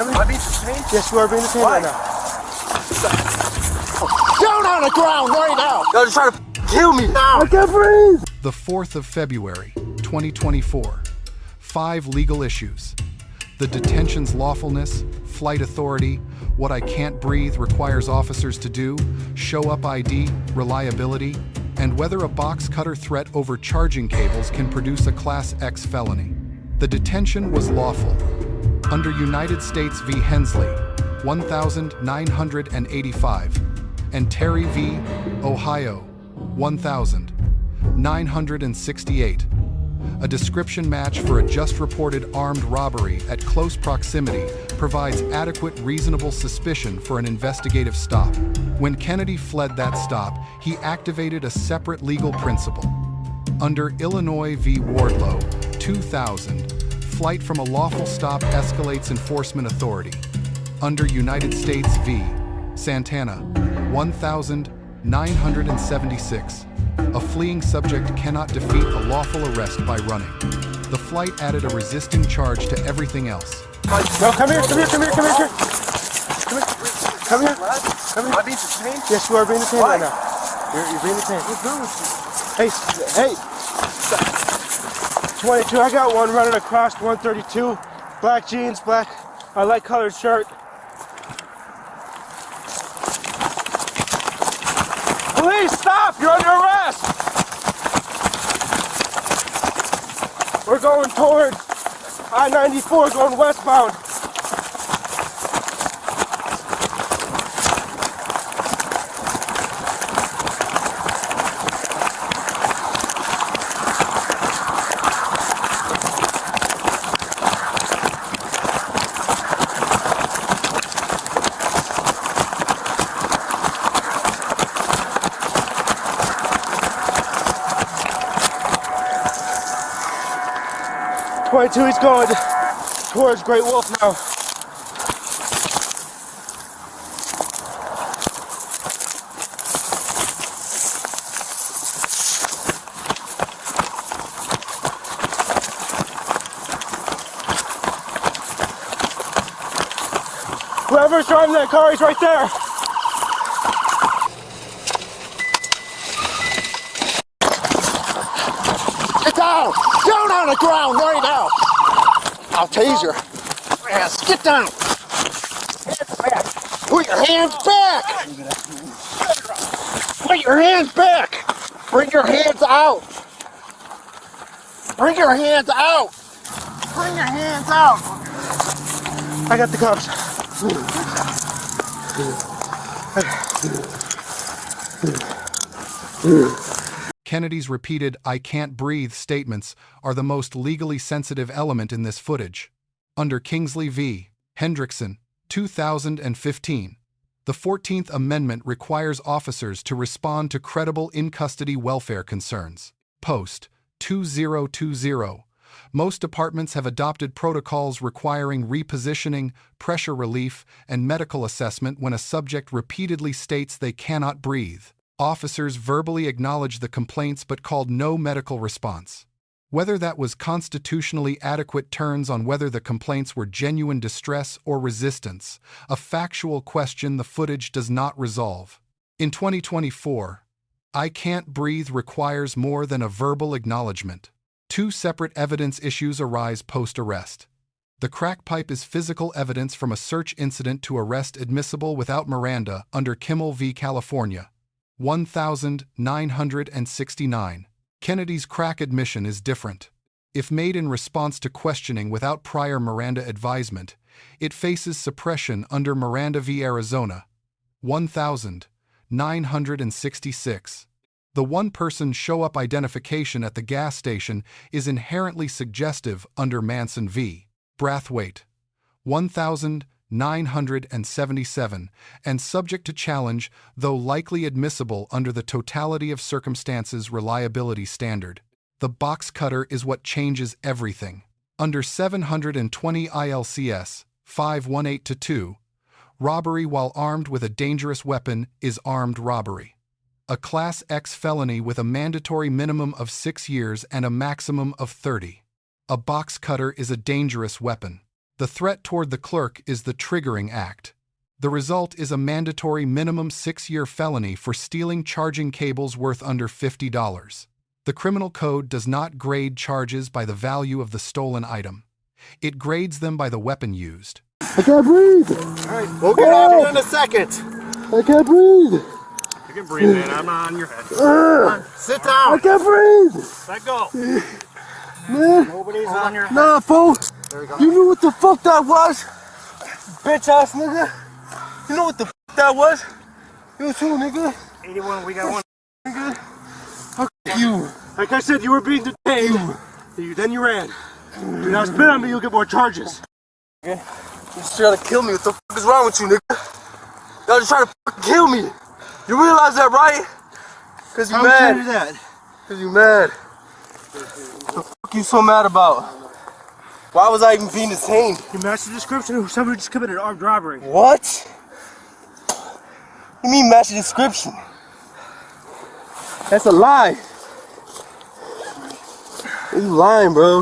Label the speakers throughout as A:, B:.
A: Am I being detained?
B: Yes, you are being detained
A: Why?
B: right now. Down on the ground right now!
A: Y'all just trying to kill me now!
B: I can't breathe!
C: The 4th of February, 2024. 5 legal issues. The detention's lawfulness, flight authority, what I can't breathe requires officers to do, show up ID, reliability, and whether a box cutter threat over charging cables can produce a Class X felony. The detention was lawful. Under United States v. Hensley, 1985, and Terry v. Ohio, 1968. A description match for a just reported armed robbery at close proximity provides adequate reasonable suspicion for an investigative stop. When Kennedy fled that stop, he activated a separate legal principle. Under Illinois v. Wardlow, 2000, flight from a lawful stop escalates enforcement authority. Under United States v. Santana, 1976, a fleeing subject cannot defeat a lawful arrest by running. The flight added a resisting charge to everything else.
B: No, come here, come here, come here, come here. Come here. Come here. Come
A: Am
B: here.
A: I being detained?
B: Yes, you are being detained
A: Why?
B: right now. You're being detained.
A: What's wrong with
B: Hey, 22, I got one running across 132. Black jeans, black, light colored shirt. Police, stop! You're under arrest! We're going towards I-94, going westbound. He's going towards Great Wolf now. Whoever's driving that car, he's right there. Get down! Down on the ground right now! I'll tase your ass. Get down! Hands back! Put your hands back! Put your hands back! Bring your hands out! Bring your hands out! Bring your hands out! I got the cuffs.
C: Kennedy's repeated "I can't breathe" statements are the most legally sensitive element in this footage. Under Kingsley v. Hendrickson, 2015, the 14th Amendment requires officers to respond to credible in-custody welfare concerns. Post 2020. Most departments have adopted protocols requiring repositioning, pressure relief, and medical assessment when a subject repeatedly states they cannot breathe. Officers verbally acknowledged the complaints but called no medical response. Whether that was constitutionally adequate turns on whether the complaints were genuine distress or resistance, a factual question the footage does not resolve. In 2024, I can't breathe requires more than a verbal acknowledgement. 2 separate evidence issues arise post-arrest. The crack pipe is physical evidence from a search incident to arrest admissible without Miranda under Kimmel v. California, 1969. Kennedy's crack admission is different. If made in response to questioning without prior Miranda advisement, it faces suppression under Miranda v. Arizona, 1966. The one-person show-up identification at the gas station is inherently suggestive under Manson v. Brathwaite, 1977, and subject to challenge, though likely admissible under the totality of circumstances reliability standard. The box cutter is what changes everything. Under 720 ILCS 518-2, robbery while armed with a dangerous weapon is armed robbery. A Class X felony with a mandatory minimum of 6 years and a maximum of 30. A box cutter is a dangerous weapon. The threat toward the clerk is the triggering act. The result is a mandatory minimum 6-year felony for stealing charging cables worth under $50. The criminal code does not grade charges by the value of the stolen item. It grades them by the weapon used.
B: I can't breathe!
A: Alright, we'll get out here in a second.
B: I can't breathe!
D: You can breathe, man. I'm not on your head.
A: Sit down.
B: I can't breathe!
D: Let go.
B: Man!
D: Nobody's on your head.
B: Nah, fool! You knew what the fuck that was? Bitch ass nigga! You know what the fuck that was? You too, nigga!
D: 81, we got one.
B: Nigga! Fuck you!
A: Like I said, you were being detained. Then you ran. Do not spit on me, you'll get more charges.
B: Okay. You just trying to kill me. What the fuck is wrong with you, nigga? Y'all just trying to fucking kill me. You realize that, right? Cause you mad.
A: How that?
B: Cause you mad. What the fuck you so mad about? Why was I even being detained?
A: You matched the description of somebody who just committed an armed robbery.
B: What? You mean match the description? That's a lie. You lying, bro.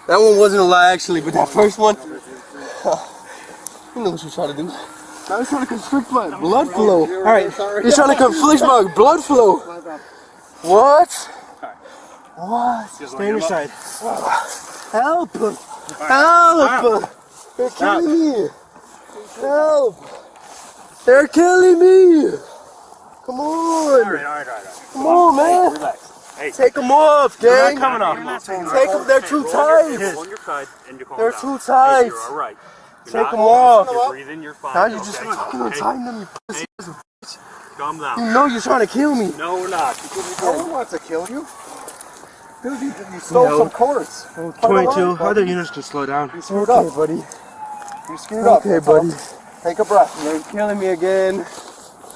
B: That one wasn't a lie, actually, but that first one, you know what you're trying to do. I was trying to constrict my blood flow. All right, you're trying to conflict my blood flow. What? What?
A: Stay on your side.
B: Help! Help! They're killing me. Help! They're killing me. Come on.
D: All right.
B: Come on, man.
D: Relax. Hey.
B: Take them off,
D: You're
B: gang.
D: not coming off.
B: Take them. They're too tight.
D: On your side and you're calm
B: They're
D: down.
B: too tight.
D: Hey, you're all right.
B: Take them off.
D: You're breathing, you're fine.
B: Now you're just
D: okay?
B: fucking untying them, you pussy.
D: Calm down.
B: You know you're trying to kill me.
D: No, we're not.
A: No one wants to kill you. Dude, you stole some cords. 22. Other units can slow down.
B: You screwed up, buddy. You screwed up. Okay, buddy. Take a breath. You're killing me again.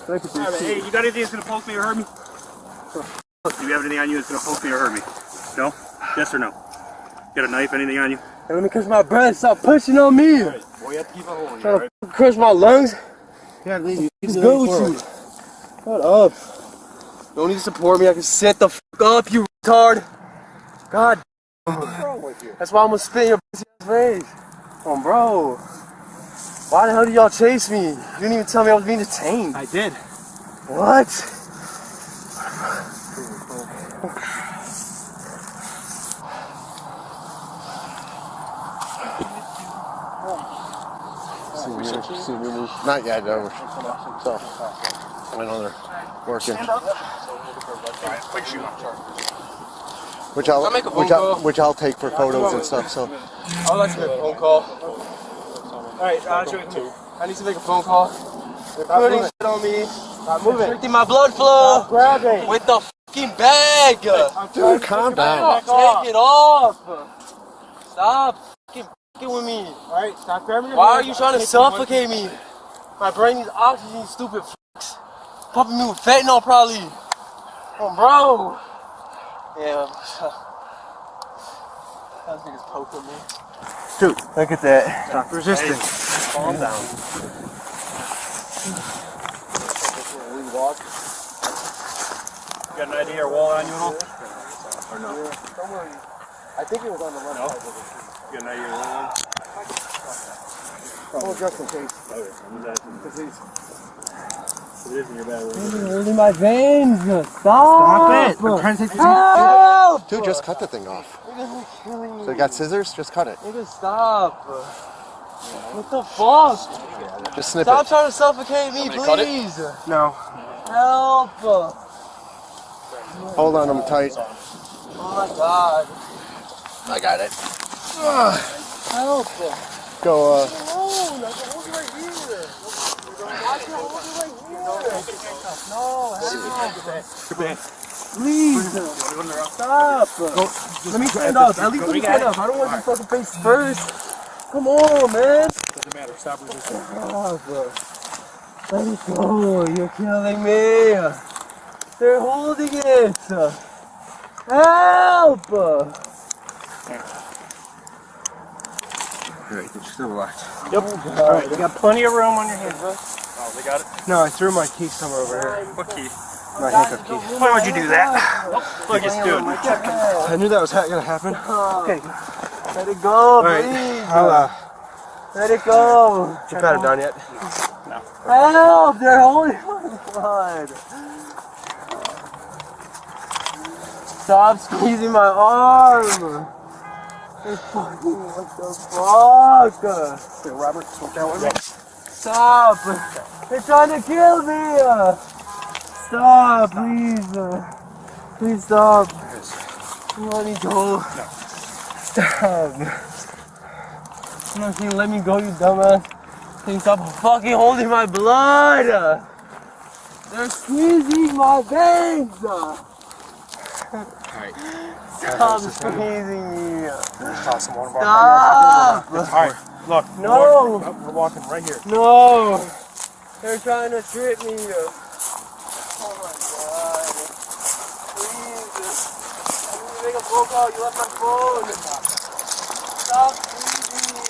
B: Look at this.
D: Hey, you got anything that's gonna poke me or hurt me? Do you have anything on you that's gonna poke me or hurt me? No? Yes or no? Got a knife, anything on you?
B: Hey, let me catch my breath. Stop pushing on me.
D: Boy, you have to keep a hold on you,
B: Trying to crush my lungs.
A: Yeah, leave.
B: What's good with you? Shut up. Don't need to support me. I can sit the fuck up, you retard. God.
A: What's wrong with you?
B: That's why I'm gonna spit in your pussy ass face. Come on, bro. Why the hell did y'all chase me? You didn't even tell me I was being detained.
A: I did.
B: What?
A: Not yet, no. So, I know they're working. Which I'll take for photos and stuff. So.
B: I would like to make a phone call. Alright, I need to make a phone call. They're putting shit on me.
A: Stop moving.
B: Restricting my blood flow.
A: Grab it.
B: With the fucking bag.
A: Dude, calm down.
B: Take it off. Stop fucking with me.
A: Alright, stop grabbing your
B: Why are
A: hand.
B: you trying to suffocate me? My brain needs oxygen, you stupid fucks. Pumping me with fentanyl, probably. Oh, bro. Yeah. That nigga's poking me.
A: Dude,
B: Look at that.
A: stop resisting.
D: Calm down. You got an idea or wallet on you at all? Or no?
A: Don't worry. I think it was on the left side of it.
D: You got an idea or wallet?
A: Oh, just in case.
D: It is in your bag.
B: Holding my veins.
A: Stop it. I'm trying to take the
B: Help!
A: Dude, just cut the thing off.
B: Niggas killing me.
A: So you got scissors? Just cut it.
B: Nigga, stop. What the fuck?
A: Just snip
B: Stop
A: it.
B: trying to suffocate me,
A: cut it?
B: please.
A: No.
B: Help.
A: Hold on, I'm tight.
B: Oh my god.
A: I got it.
B: Help.
A: Go,
B: No, I can hold you right here. I can hold you right here. No, help. Please. Stop. Let me stand up. At least let me stand up. I don't want your fucking face first. Come on, man.
D: Doesn't matter. Stop resisting.
B: Stop. Let me go. You're killing me. They're holding it. Help.
A: Alright, just relax.
D: Yep. Alright, you got plenty of room on your hands, bro. Oh, they got it?
A: No, I threw my key somewhere over here.
D: What key?
A: My handcuff key.
D: Why would you do that? Look, it's doing.
A: I knew that was gonna happen.
B: Okay. Let it go,
A: Alright,
B: please. Let it go.
A: Is your pattern down yet?
B: Help! They're holding my blood. Stop squeezing my arm. They're fucking, what the fuck?
A: Hey, Robert, smoke that with me.
B: Stop! They're trying to kill me! Stop, please! Please stop! Let me go! Stop! No, can you let me go, you dumbass? Can you stop fucking holding my blood? They're squeezing my veins!
A: Alright.
B: Stop squeezing me!
A: Toss some water.
B: Stop!
A: Alright, look.
B: No!
A: We're walking right here.
B: No! They're trying to trip me. Oh my god. Please. I need to make a phone call. You left my phone. Stop squeezing me.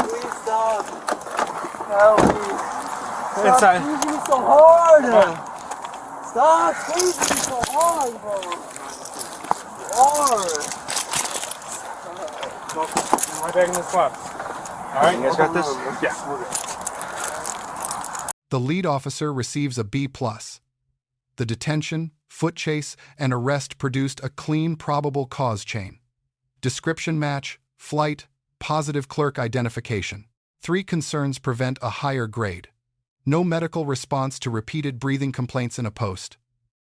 B: Please stop. Help me. Stop squeezing me so hard. Stop squeezing me so hard, bro. Hard.
D: Right back in this spot. Alright,
A: You guys got this?
D: Yeah.
C: The lead officer receives a B+. The detention, foot chase, and arrest produced a clean probable cause chain. Description match, flight, positive clerk identification. 3 concerns prevent a higher grade. No medical response to repeated breathing complaints in a post.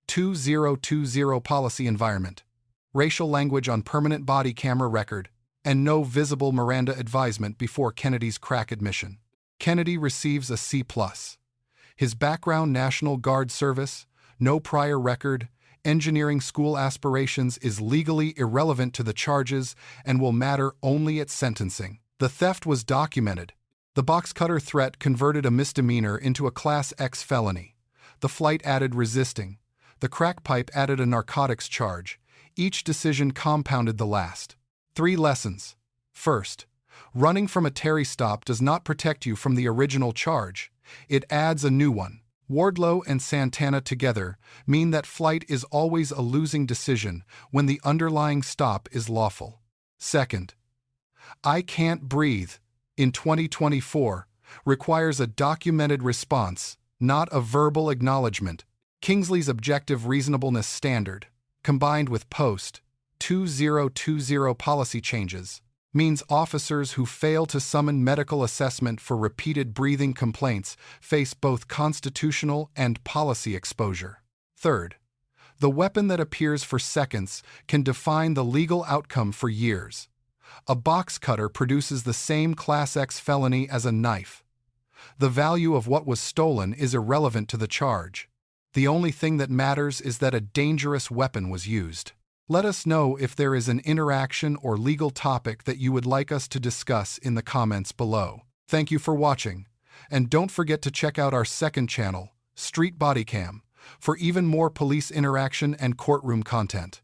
C: 2020 policy environment. Racial language on permanent body camera record, and no visible Miranda advisement before Kennedy's crack admission. Kennedy receives a C+. His background: National Guard service, no prior record, engineering school aspirations is legally irrelevant to the charges and will matter only at sentencing. The theft was documented. The box cutter threat converted a misdemeanor into a Class X felony. The flight added resisting. The crack pipe added a narcotics charge. Each decision compounded the last. 3 lessons. First, running from a Terry stop does not protect you from the original charge. It adds a new one. Wardlow and Santana together mean that flight is always a losing decision when the underlying stop is lawful. Second, I can't breathe in 2024 requires a documented response, not a verbal acknowledgement. Kingsley's objective reasonableness standard, combined with post-2020 policy changes, means officers who fail to summon medical assessment for repeated breathing complaints face both constitutional and policy exposure. Third, the weapon that appears for seconds can define the legal outcome for years. A box cutter produces the same Class X felony as a knife. The value of what was stolen is irrelevant to the charge. The only thing that matters is that a dangerous weapon was used. Let us know if there is an interaction or legal topic that you would like us to discuss in the comments below. Thank you for watching, and don't forget to check out our second channel, Street Bodycam, for even more police interaction and courtroom content.